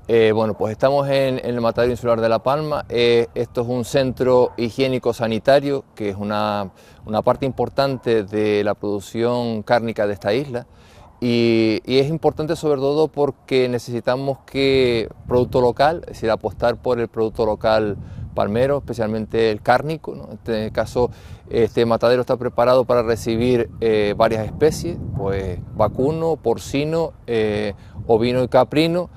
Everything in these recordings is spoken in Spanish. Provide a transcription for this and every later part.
Bueno, pues estamos en el Matadero Insular de La Palma. Esto es un centro higiénico sanitario que es una parte importante de la producción cárnica de esta isla y es importante sobre todo porque necesitamos que producto local, es decir, apostar por el producto local palmero, especialmente el cárnico, ¿no? En este caso, este matadero está preparado para recibir varias especies, pues vacuno, porcino, ovino y caprino,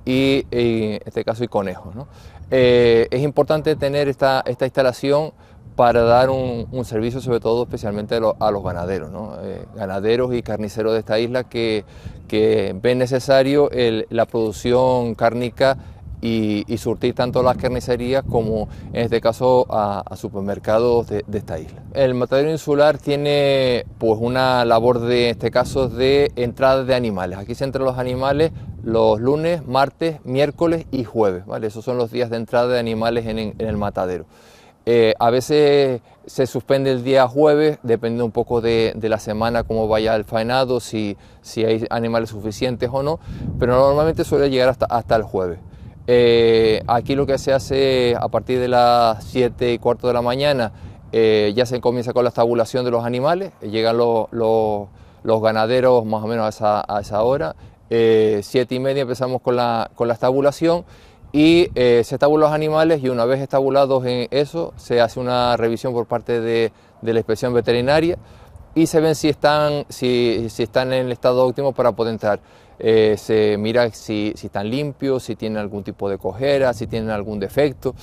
y en este caso y conejos, ¿no? Es importante tener esta instalación para dar un servicio sobre todo especialmente a los ganaderos, ¿no? Ganaderos y carniceros de esta isla que ven necesario la producción cárnica y surtir tanto las carnicerías como en este caso a supermercados de esta isla. El matadero insular tiene pues una labor en este caso de entrada de animales. Aquí se entran los animales los lunes, martes, miércoles y jueves, ¿vale? Esos son los días de entrada de animales en el matadero. A veces se suspende el día jueves, depende un poco de la semana, cómo vaya el faenado, si hay animales suficientes o no, pero normalmente suele llegar hasta el jueves. Aquí lo que se hace a partir de las 7:15 de la mañana, ya se comienza con la estabulación de los animales, llegan los ganaderos más o menos a esa hora, 7:30 empezamos con la estabulación y se estabulan los animales y una vez estabulados en eso se hace una revisión por parte de la inspección veterinaria y se ven si están en el estado óptimo para poder entrar. Se mira si están limpios, si tienen algún tipo de cojera, si tienen algún defecto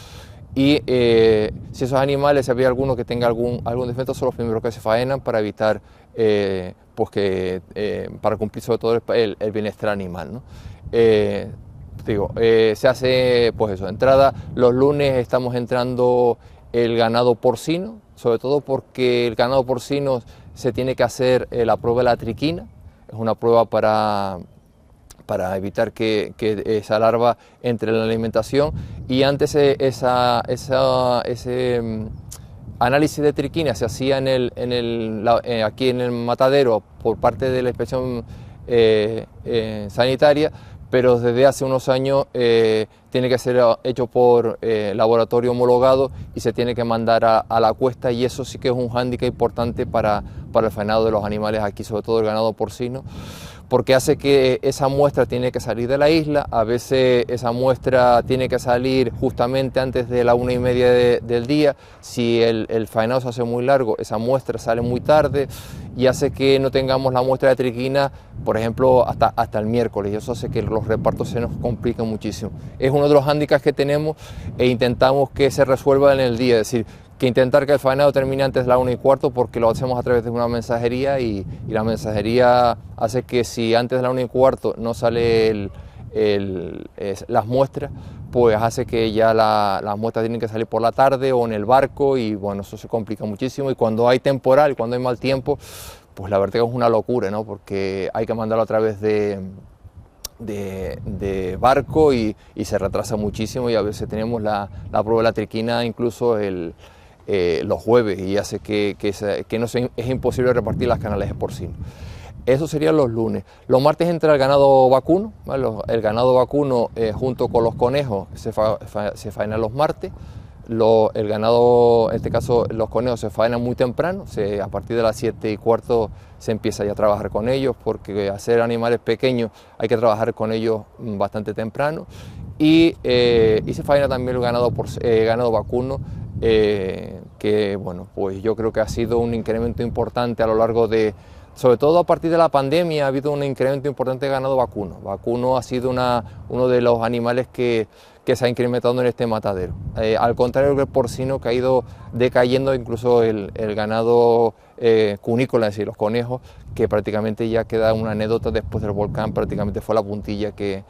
y si esos animales, si había alguno que tenga algún defecto, son los primeros que se faenan para evitar, para cumplir sobre todo el bienestar animal, ¿no? Se hace pues eso, entrada los lunes estamos entrando el ganado porcino, sobre todo porque el ganado porcino se tiene que hacer la prueba de la triquina, es una prueba para evitar que esa larva entre en la alimentación y antes ese análisis de triquina se hacía aquí en el matadero por parte de la inspección sanitaria, pero desde hace unos años tiene que ser hecho por laboratorio homologado y se tiene que mandar a la cuesta y eso sí que es un hándicap importante para el faenado de los animales aquí, sobre todo el ganado porcino, porque hace que esa muestra tiene que salir de la isla, a veces esa muestra tiene que salir justamente antes de la 1:30 del día, si el faenado se hace muy largo, esa muestra sale muy tarde y hace que no tengamos la muestra de triquina, por ejemplo, hasta el miércoles, y eso hace que los repartos se nos compliquen muchísimo. Es uno de los hándicaps que tenemos e intentamos que se resuelva en el día, es decir, que intentar que el faenado termine antes de la 1:15 porque lo hacemos a través de una mensajería y la mensajería hace que si antes de la 1:15 no sale las muestras, pues hace que ya las muestras tienen que salir por la tarde o en el barco y bueno, eso se complica muchísimo y cuando hay temporal, cuando hay mal tiempo, pues la verdad que es una locura, ¿no? Porque hay que mandarlo a través de barco y se retrasa muchísimo y a veces tenemos la prueba de la triquina incluso los jueves y hace que es imposible repartir las canales de porcino. Eso serían los lunes. Los martes entra el ganado vacuno, ¿vale? El ganado vacuno junto con los conejos se faenan los martes. El ganado, en este caso los conejos se faenan muy temprano, a partir de las 7:15 se empieza ya a trabajar con ellos porque hacer animales pequeños hay que trabajar con ellos bastante temprano y se faena también el ganado vacuno, que bueno, pues yo creo que ha sido un incremento importante a lo largo sobre todo a partir de la pandemia ha habido un incremento importante de ganado vacuno. Vacuno ha sido uno de los animales que se ha incrementado en este matadero. Al contrario que el porcino, que ha ido decayendo incluso el ganado cunícola, es decir, los conejos, que prácticamente ya queda una anécdota después del volcán, prácticamente fue la puntilla que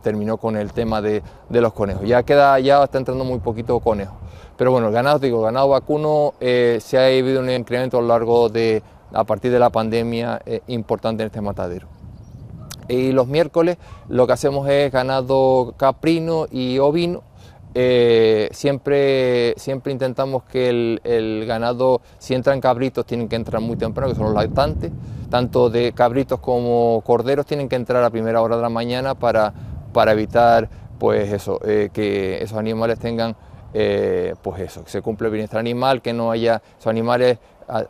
terminó con el tema de los conejos. Ya está entrando muy poquito conejo. Pero bueno, el ganado vacuno se ha habido un incremento a lo largo a partir de la pandemia importante en este matadero. Y los miércoles lo que hacemos es ganado caprino y ovino. Siempre intentamos que el ganado, si entran cabritos, tienen que entrar muy temprano, que son los lactantes. tanto de cabritos como corderos tienen que entrar a primera hora de la mañana para evitar pues eso, que esos animales tengan pues eso, que se cumpla el bienestar animal, que no haya esos animales.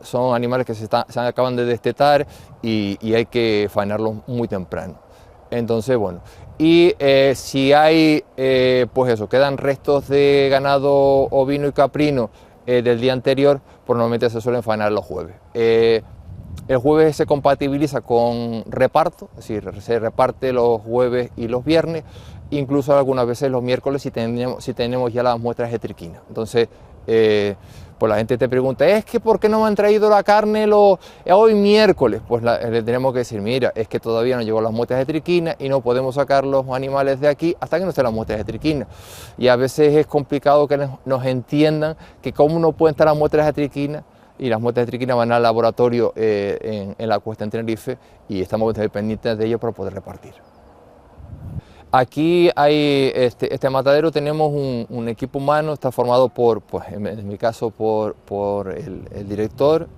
Son animales que se acaban de destetar y hay que faenarlos muy temprano. Entonces, bueno, y si hay, pues eso, quedan restos de ganado ovino y caprino del día anterior, pues normalmente se suelen faenar los jueves. El jueves se compatibiliza con reparto, es decir, se reparte los jueves y los viernes, incluso algunas veces los miércoles si tenemos ya las muestras de triquina. Entonces, pues la gente te pregunta, es que ¿por qué no me han traído la carne hoy miércoles? Pues le tenemos que decir, mira, es que todavía no llegó las muestras de triquina y no podemos sacar los animales de aquí hasta que no estén las muestras de triquina. Y a veces es complicado que nos entiendan que cómo no pueden estar las muestras de triquina, y las muestras de triquina van al laboratorio en la Cuesta en Tenerife y estamos pendientes de ellos para poder repartir. Aquí hay este matadero, tenemos un equipo humano, está formado por, pues, en mi caso, por el director,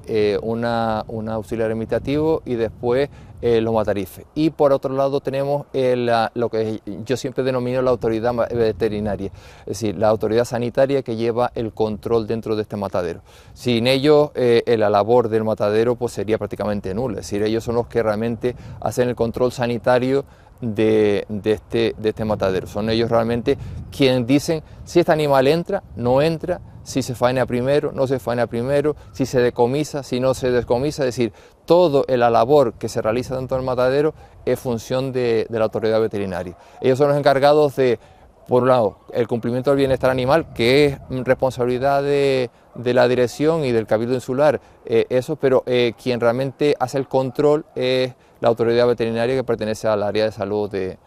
un auxiliar administrativo y después los matarifes. Y por otro lado tenemos lo que yo siempre denomino la autoridad veterinaria, es decir, la autoridad sanitaria que lleva el control dentro de este matadero. Sin ellos, la labor del matadero pues, sería prácticamente nula, es decir, ellos son los que realmente hacen el control sanitario de este matadero. Son ellos realmente quienes dicen si este animal entra, no entra, si se faena primero, no se faena primero, si se decomisa, si no se decomisa, es decir, toda la labor que se realiza dentro del matadero es función de la autoridad veterinaria. Ellos son los encargados de, por un lado, el cumplimiento del bienestar animal, que es responsabilidad de la dirección y del Cabildo Insular, pero quien realmente hace el control es la autoridad veterinaria que pertenece al área de salud de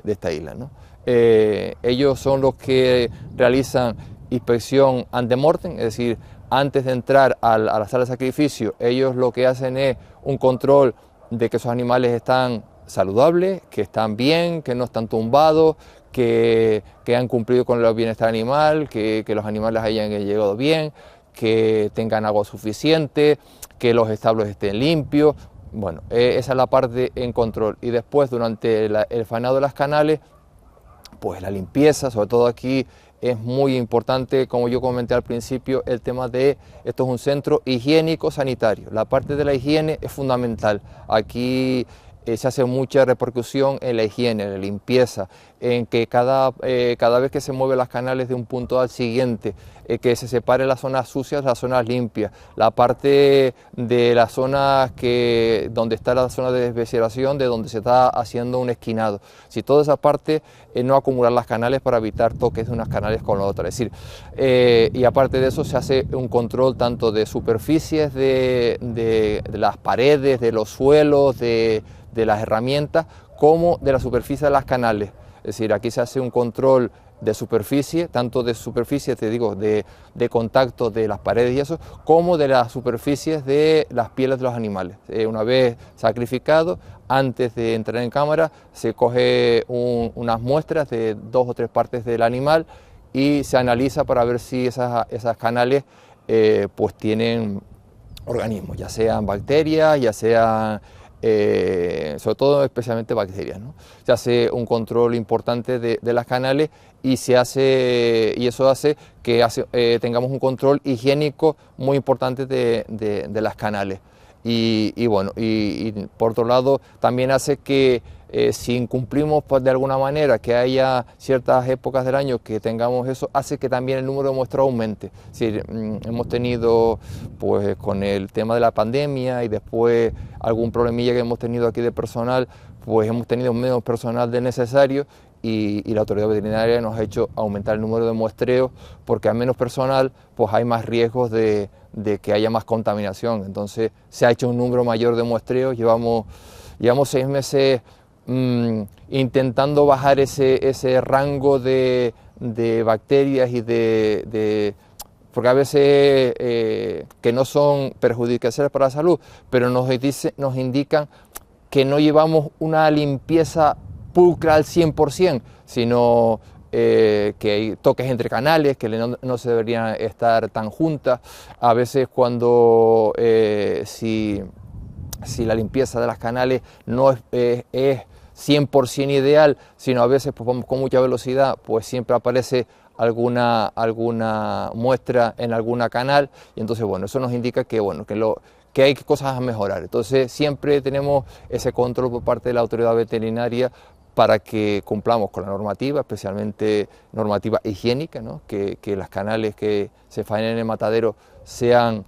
esta isla, ¿no? Ellos son los que realizan inspección ante mortem, es decir, antes de entrar a la sala de sacrificio, ellos lo que hacen es un control de que esos animales están saludables, que están bien, que no están tumbados, que han cumplido con el bienestar animal, que los animales hayan llegado bien, que tengan agua suficiente, que los establos estén limpios. Bueno, esa es la parte en control. Y después, durante el faenado de las canales, pues la limpieza, sobre todo aquí, es muy importante, como yo comenté al principio, el tema de, esto es un centro higiénico sanitario. La parte de la higiene es fundamental. Aquí se hace mucha repercusión en la higiene, en la limpieza, en que cada vez que se mueven las canales de un punto al siguiente, que se separe las zonas sucias de las zonas limpias, la parte de las zonas donde está la zona de desveceración, de donde se está haciendo un esquinado. Si toda esa parte, no acumular las canales para evitar toques de unas canales con la otra. Es decir, y aparte de eso se hace un control tanto de superficies, de las paredes, de los suelos, de las herramientas, como de la superficie de las canales. Es decir, aquí se hace un control de superficie, tanto de superficie, te digo, de contacto de las paredes y eso, como de las superficies de las pieles de los animales. Una vez sacrificado, antes de entrar en cámara, se coge unas muestras de 2 o 3 partes del animal y se analiza para ver si esas canales pues tienen organismos, ya sean bacterias, ya sean sobre todo especialmente bacterias, ¿no? Se hace un control importante de las canales y eso hace que tengamos un control higiénico muy importante de las canales. Y bueno, y por otro lado también hace que si incumplimos pues, de alguna manera, que haya ciertas épocas del año que tengamos eso, hace que también el número de muestras aumente. Es decir, hemos tenido pues con el tema de la pandemia y después algún problemilla que hemos tenido aquí de personal, pues hemos tenido menos personal del necesario y la autoridad veterinaria nos ha hecho aumentar el número de muestreos porque al menos personal pues hay más riesgos de que haya más contaminación. Entonces se ha hecho un número mayor de muestreos, llevamos 6 meses intentando bajar ese rango de bacterias y porque a veces que no son perjudiciales para la salud, pero nos indican que no llevamos una limpieza pulcra al 100%, sino que hay toques entre canales, que no se deberían estar tan juntas. A veces cuando si si la limpieza de las canales no es 100% ideal, sino a veces pues, vamos con mucha velocidad, pues siempre aparece alguna muestra en alguna canal, y entonces bueno, eso nos indica que, bueno, que hay cosas a mejorar. Entonces siempre tenemos ese control por parte de la autoridad veterinaria para que cumplamos con la normativa, especialmente normativa higiénica, ¿no? Que las canales que se faenen en el matadero sean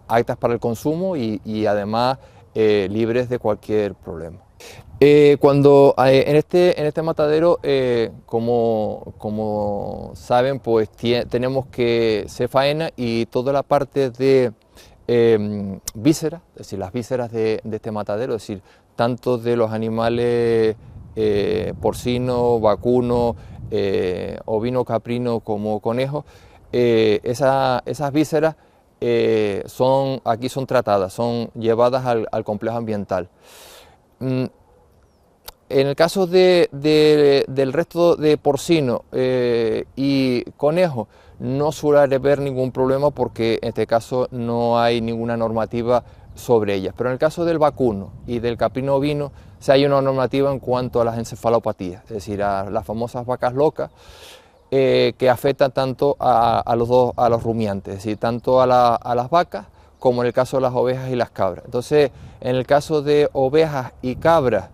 aptas para el consumo y además libres de cualquier problema. En este matadero, como saben, pues tenemos que se faena y toda la parte de vísceras, es decir, las vísceras de este matadero, es decir, tanto de los animales porcino, vacuno, ovino, caprino como conejo, esas vísceras aquí son tratadas, son llevadas al complejo ambiental. En el caso del resto de porcino y conejo, no suele haber ningún problema porque en este caso no hay ninguna normativa sobre ellas. Pero en el caso del vacuno y del caprino ovino, sí hay una normativa en cuanto a las encefalopatías, es decir, a las famosas vacas locas, que afectan tanto a los rumiantes, es decir, tanto a las vacas como en el caso de las ovejas y las cabras. Entonces, en el caso de ovejas y cabras,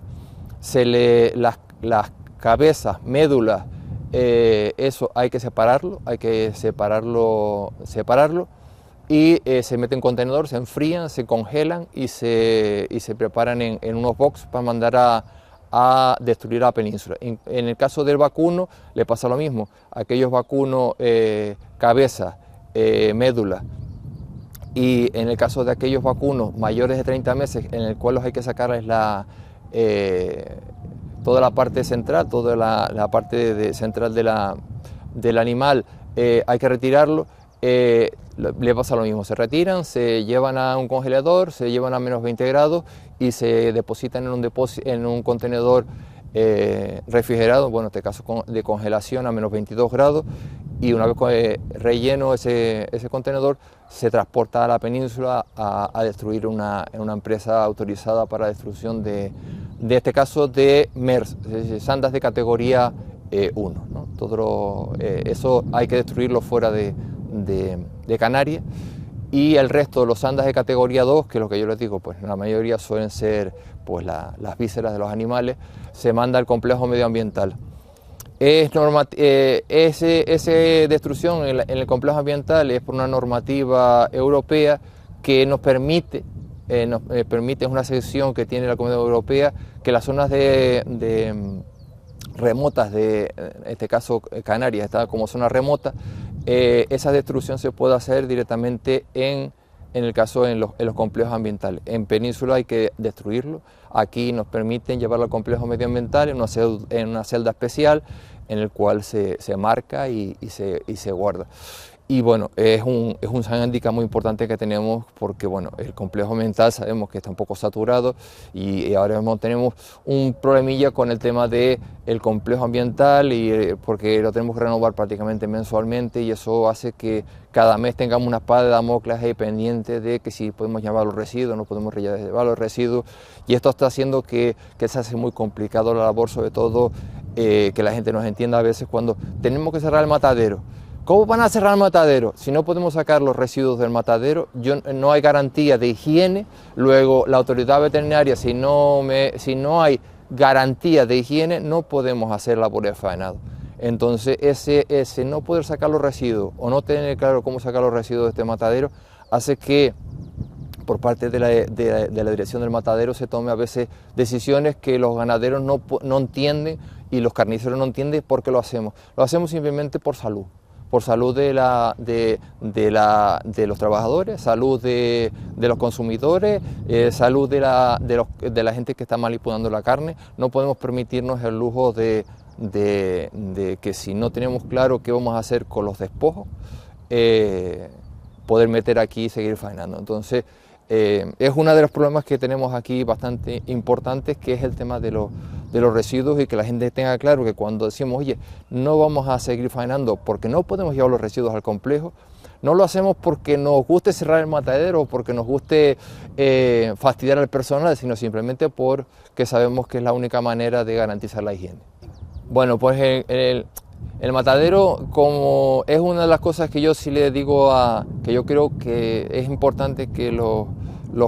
las cabezas, médulas, eso hay que separarlo, y se mete en contenedor, se enfrían, se congelan y se preparan en unos boxes para mandar a destruir la península. En el caso del vacuno le pasa lo mismo, aquellos vacunos, cabezas, médula, y en el caso de aquellos vacunos mayores de 30 meses, en el cual los hay que sacarles toda la parte central, toda la parte central del animal, hay que retirarlo. Le pasa lo mismo, se retiran, se llevan a un congelador, se llevan a menos 20 grados y se depositan en un contenedor refrigerado, bueno, en este caso de congelación a menos 22 grados, y una vez relleno ese contenedor, se transporta a la península a destruir en una empresa autorizada para la destrucción de este caso de MERS, es decir, sandas de categoría 1, ¿no? Eso hay que destruirlo fuera de Canarias, y el resto de los sandas de categoría 2, que es lo que yo les digo, pues la mayoría suelen ser pues, las vísceras de los animales, se manda al complejo medioambiental. Esa destrucción en el complejo ambiental es por una normativa europea que nos permite, es una sección que tiene la Comunidad Europea, que las zonas remotas en este caso Canarias está como zona remota, esa destrucción se puede hacer directamente en los complejos ambientales. En península hay que destruirlo, aquí nos permiten llevarlo al complejo medioambiental en una celda especial en el cual se marca y se guarda. Y bueno, es un hándicap muy importante que tenemos porque bueno, el complejo ambiental sabemos que está un poco saturado y ahora mismo tenemos un problemilla con el tema del complejo ambiental porque lo tenemos que renovar prácticamente mensualmente, y eso hace que cada mes tengamos una espada de Damocles ahí pendiente de que si podemos llevar los residuos, no podemos llevar los residuos, y esto está haciendo que se hace muy complicado la labor, sobre todo que la gente nos entienda a veces cuando tenemos que cerrar el matadero. ¿Cómo van a cerrar el matadero? Si no podemos sacar los residuos del matadero, no hay garantía de higiene. Luego la autoridad veterinaria, si no hay garantía de higiene, no podemos hacer labores de faenado. Entonces ese no poder sacar los residuos o no tener claro cómo sacar los residuos de este matadero hace que por parte de la dirección del matadero se tome a veces decisiones que los ganaderos no entienden y los carniceros no entienden por qué lo hacemos. Lo hacemos simplemente por salud de los trabajadores, salud de los consumidores, salud de la gente que está manipulando la carne. No podemos permitirnos el lujo de que si no tenemos claro qué vamos a hacer con los despojos, poder meter aquí y seguir faenando. Entonces, es uno de los problemas que tenemos aquí bastante importantes, que es el tema de los residuos, y que la gente tenga claro que cuando decimos, oye, no vamos a seguir faenando porque no podemos llevar los residuos al complejo, no lo hacemos porque nos guste cerrar el matadero o porque nos guste fastidiar al personal, sino simplemente porque sabemos que es la única manera de garantizar la higiene. Bueno, pues el matadero, como es una de las cosas que yo sí le digo que yo creo que es importante que los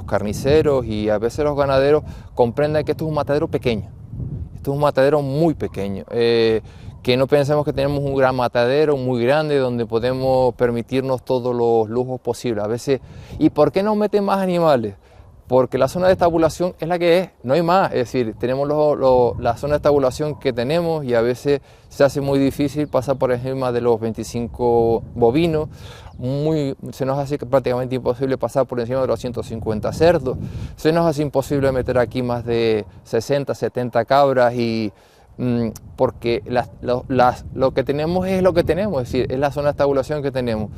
carniceros y a veces los ganaderos comprendan que esto es un matadero pequeño. Esto es un matadero muy pequeño, que no pensemos que tenemos un gran matadero muy grande donde podemos permitirnos todos los lujos posibles. A veces, ¿y por qué no meten más animales? Porque la zona de estabulación es la que es, no hay más. Es decir, tenemos la zona de estabulación que tenemos y a veces se hace muy difícil pasar por encima de los 25 bovinos. Se nos hace prácticamente imposible pasar por encima de los 150 cerdos. Se nos hace imposible meter aquí más de 60, 70 cabras porque lo que tenemos es lo que tenemos, es decir, es la zona de estabulación que tenemos.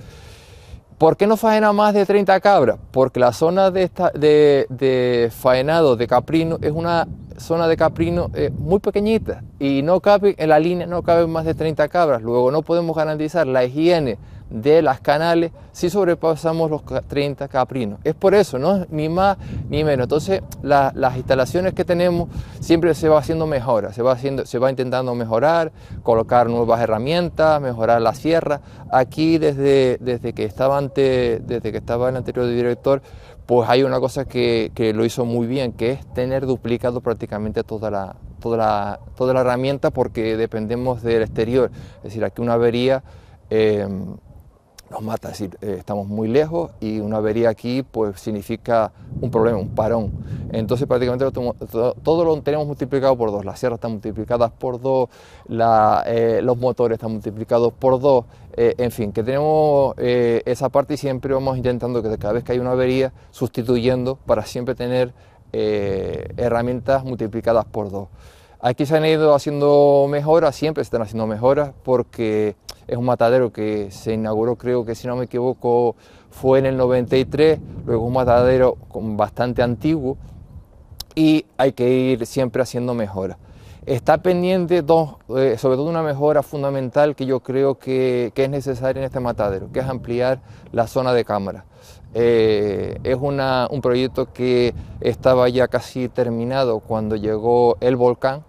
¿Por qué no faena más de 30 cabras? Porque la zona de faenado de caprino es una zona de caprino muy pequeñita y no cabe, en la línea no caben más de 30 cabras. Luego no podemos garantizar la higiene de las canales si sobrepasamos los 30 caprinos. Es por eso, no ni más ni menos. Entonces las instalaciones que tenemos siempre se va haciendo mejora, se va intentando mejorar, colocar nuevas herramientas, mejorar la sierra. Aquí desde que estaba el anterior director, pues hay una cosa que lo hizo muy bien, que es tener duplicado prácticamente toda la herramienta, porque dependemos del exterior. Es decir, aquí una avería nos mata, es decir, estamos muy lejos y una avería aquí pues significa un problema, un parón. Entonces prácticamente todo lo tenemos multiplicado por 2, las sierras están multiplicadas por 2, los motores están multiplicados por 2, en fin, que tenemos esa parte y siempre vamos intentando que cada vez que hay una avería sustituyendo para siempre tener herramientas multiplicadas por 2. Aquí se han ido haciendo mejoras, siempre se están haciendo mejoras porque es un matadero que se inauguró, creo que si no me equivoco, fue en el 93, luego un matadero bastante antiguo y hay que ir siempre haciendo mejoras. Está pendiente sobre todo una mejora fundamental que yo creo que es necesaria en este matadero, que es ampliar la zona de cámara. Es un proyecto que estaba ya casi terminado cuando llegó el volcán,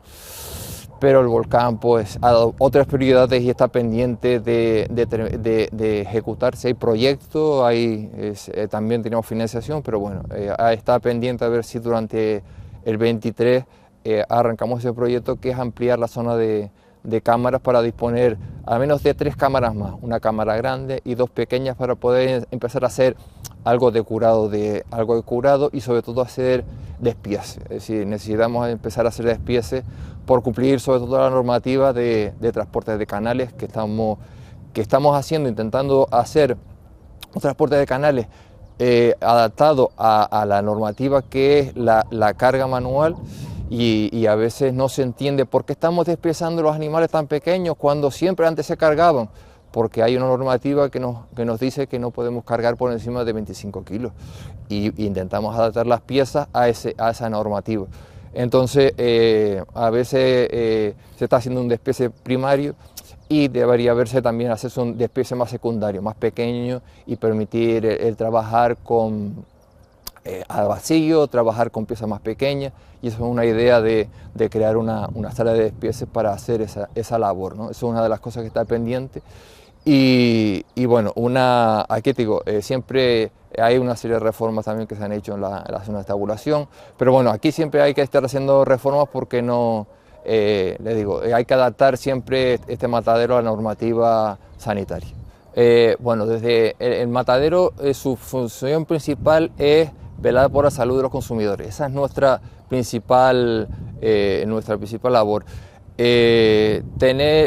pero el volcán pues ha dado otras prioridades y está pendiente de ejecutarse. Hay proyectos, también tenemos financiación, pero bueno, está pendiente a ver si durante el 23 arrancamos ese proyecto, que es ampliar la zona de cámaras para disponer al menos de 3 cámaras más, una cámara grande y 2 pequeñas, para poder empezar a hacer algo de curado y sobre todo hacer despiece. Es decir, necesitamos empezar a hacer despiece por cumplir sobre todo la normativa de transporte de canales que estamos haciendo, intentando hacer un transporte de canales adaptado a la normativa que es la carga manual. Y a veces no se entiende por qué estamos despiezando los animales tan pequeños cuando siempre antes se cargaban, porque hay una normativa que nos dice que no podemos cargar por encima de 25 kilos y intentamos adaptar las piezas a esa normativa. Entonces a veces se está haciendo un despiece primario y debería hacerse un despiece más secundario, más pequeño, y permitir el trabajar al vacío, trabajar con piezas más pequeñas, y eso es una idea de crear una sala de despieces para hacer esa labor, ¿no? Eso es una de las cosas que está pendiente. Y bueno, aquí te digo, siempre hay una serie de reformas también que se han hecho en la zona de estabulación, pero bueno, aquí siempre hay que estar haciendo reformas porque les digo, hay que adaptar siempre este matadero a la normativa sanitaria. Bueno, desde el matadero, su función principal es velar por la salud de los consumidores. Esa es nuestra principal labor.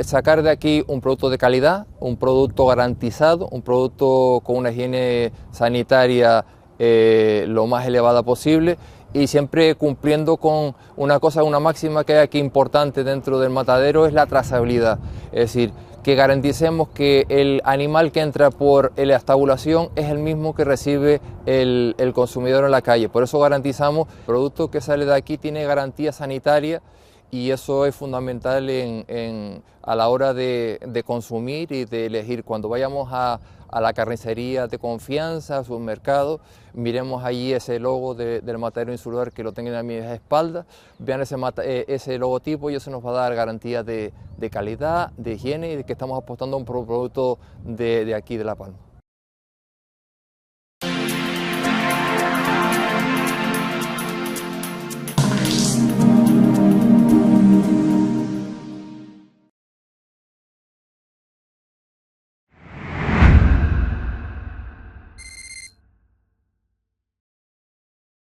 Sacar de aquí un producto de calidad, un producto garantizado, un producto con una higiene sanitaria lo más elevada posible, y siempre cumpliendo con una máxima que hay aquí importante dentro del matadero, es la trazabilidad. Es decir, que garanticemos que el animal que entra por la estabulación es el mismo que recibe el consumidor en la calle. Por eso garantizamos que el producto que sale de aquí tiene garantía sanitaria y eso es fundamental a la hora de consumir y de elegir. Cuando vayamos a la carnicería de confianza, a su mercado, miremos allí ese logo del Matadero Insular, que lo tengan a mi espalda, vean ese logotipo y eso nos va a dar garantía de calidad, de higiene y de que estamos apostando a un producto de aquí de La Palma.